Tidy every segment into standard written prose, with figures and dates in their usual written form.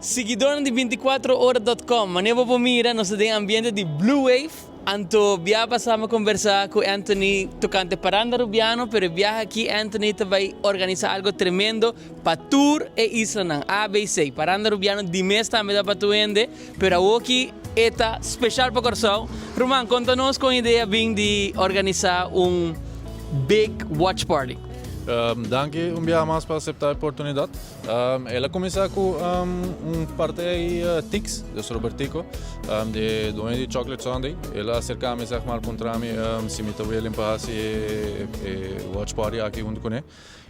Seguidor de 24horas.com, manevo po mira, nós temos ambiente de Blue Wave. Anto via passamos a conversar com Anthony tocante Paranda Rubiano, pero viaja aqui Anthony vai organizar algo tremendo para tour e isla ng ABC. Paranda Rubiano di mês também dá para tu ende, pero aqui eta special para Corsão. Roman, conta-nos com a ideia de organizar big watch party. Dank je um dia mais para aceitar a oportunidade. Ela começa com parte Tix, de Robertico, de dono de Chocolate Sunday. Ela acerca-me zeg maar contra mim, se me tava limpar watch party aqui junto com ele.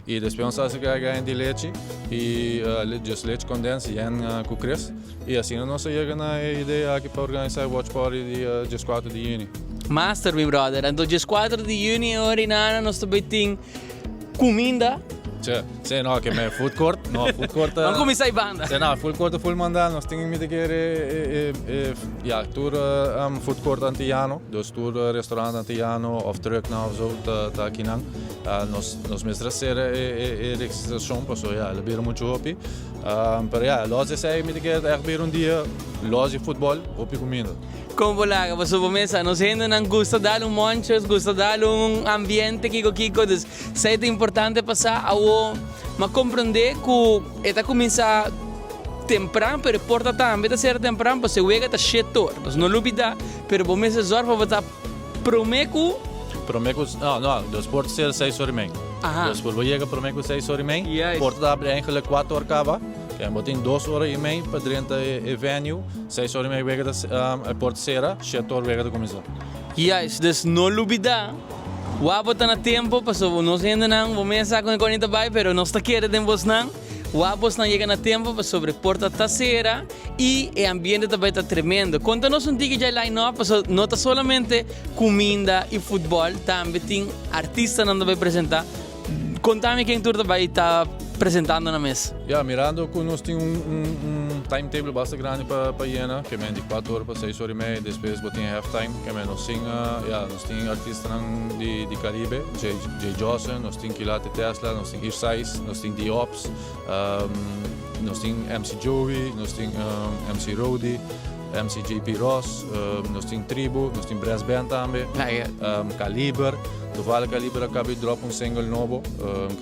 E depois nós ganhamos de leite e just leite condensado e com cres. E assim nós chegamos na ideia aqui para organizar watch party de just 4 de junho. Master, meu brother. Então, just 4 de junho, orinana, nós também temos comida. Sim, não, que é food court. Não, food court. Vamos começar a banda. Sim, não, food court full mandat. Nós temos que ter tour food court antiano, dus tour restaurant antiano of truck nou of zo ta kinang. Nós mestres ser registração, passo ja, le beren muito hopi. Pero ja, loze sei me que echt weer dia loze futebol, hopi comida. Como lá, você começa, nós ainda não gosta de dar monchos, gosta de dar ambiente kiko, dus é importante passar a mas compreender que está começar temprano, pero porta também está ser temprano, para se chega tá cheio, dus não lubida, pero bom mês zor para botar promeco. Não, dus porta ser 6 horas e meia. Dus voor chega promeco 6 horas e meia, porta abre eigenlijk 4 horas acaba. We hebben 2 horas e meia para dentro do venue, 6 horas e meia wegen a porta será, 7 horas wegen de começar. Yes, dus não lubida. Wabo tá na tempo, passou nós ainda não, vamos começar com a conita vai, pero nós tá querendo vos não. Wabo não chega na tempo, para sobre porta taceira e o ambiente também está tremendo. Conta-nos tique já line-up, não tá somente comida e futebol, também tem artista não vai apresentar. Conta-me quem tu vai estar apresentando na mesa. Mirando que nós temos timetable bastante grande para Iena, que é de 4 horas para 6 horas e meia, depois tem halftime, que é nós temos artistas de Caribe, Jay Johnson, nós temos Kilate Tesla, nós temos Irsize, nós temos The Ops, nós temos MC Joey, nós temos MC Rody, MC JP Ross, nós temos Tribo, nós temos Brass Band também, Caliber. Toevallig Caliber acabei de drop single novo,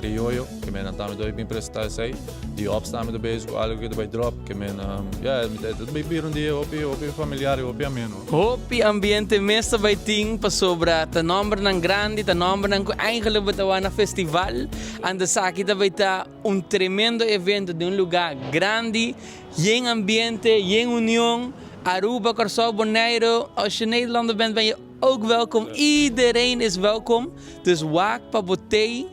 criollo, que men também doi bem prestar sei. Die Ops também do beijo, algo que vai drop, que men het bij dia opi familiar, opi ameno. Opi ambiente mesa vai ting pa sobra ta nombre ng grande, ta nombre ng eigenlijk batawa na festival. Anda sa kita vai ta tremendo evento de lugar grande, yen ambiente, yen união. Aruba, Curaçao, Bonaire, als je Nederlander bent, ben je ook welkom. Iedereen is welkom. Dus waak pa botei,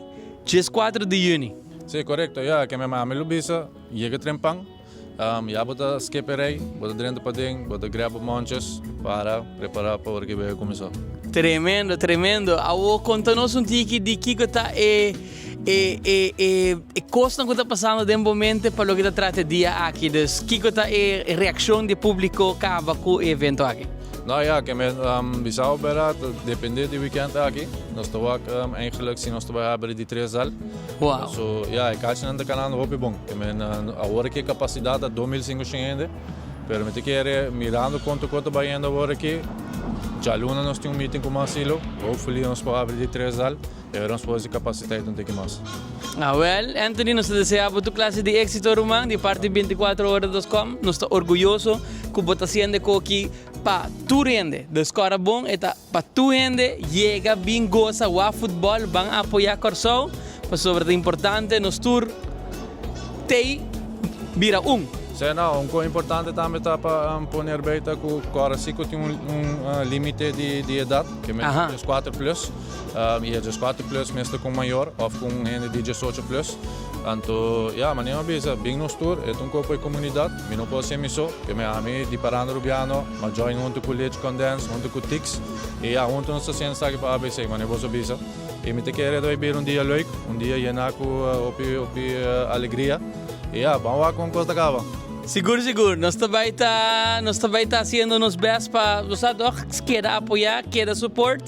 just 4 de junho. Sim, correto. Que minha mãe lubisa, chega trempang. Bota skipperei, bota dentro para dentro, bota grab monches para preparar para o que vai começar. Tremendo, tremendo. Awo, conta-nos tique de que tá costa que está passando de momento para o que está tratando dia aqui. Dus, que tá a reação do público acaba com o evento aqui? Nou que bisau berat, depende do weekend aqui. Nós estamos eigenlijk zien nós hebben die 3 zal. Wow. So ik kijk naar de kanaal hoop bom. Agora que capacidade a 2500, pero me te quer mirando quanto vai ainda agora aqui. Já luna nós temos meeting com Marcelo, hopefully nós podemos abrir de 3 zal. E nós podemos capacidade não ter que mais. Well, Anthony, nós desejamos tu classe de éxito, Roman, de parte 24horas.com. Nós estamos orgulhosos que você está sendo aqui para tu rende. Dus, cara bom, para tu rende, chega, bem, goza, o futebol, vão apoiar Corsão. Mas sobre o importante, nós tour, tem, vira Sim, não, coisa importante também está para pôr beita que o cara sim tem limite de idade, que é 4 plus, e é 4 plus mesmo com maior, ou com gente de 18 plus. Então, mas não é bem nos tour, é corpo de comunidade, eu não posso ser miso, que me ame de Paranda Rubiano, mas join junto com o Leite Condensado, junto com o Tix, e junto nós estamos aqui para ABC, mas não posso bisa. E me te quero dar dia leuk, dia llenar com alegria, e vamos lá com coisa acaba. Seguro. Nós também tá fazendo nos best para você queira apoiar, queira support.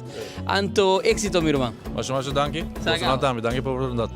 Anto éxito, meu irmão. Mas danke. Danke por a oportunidade.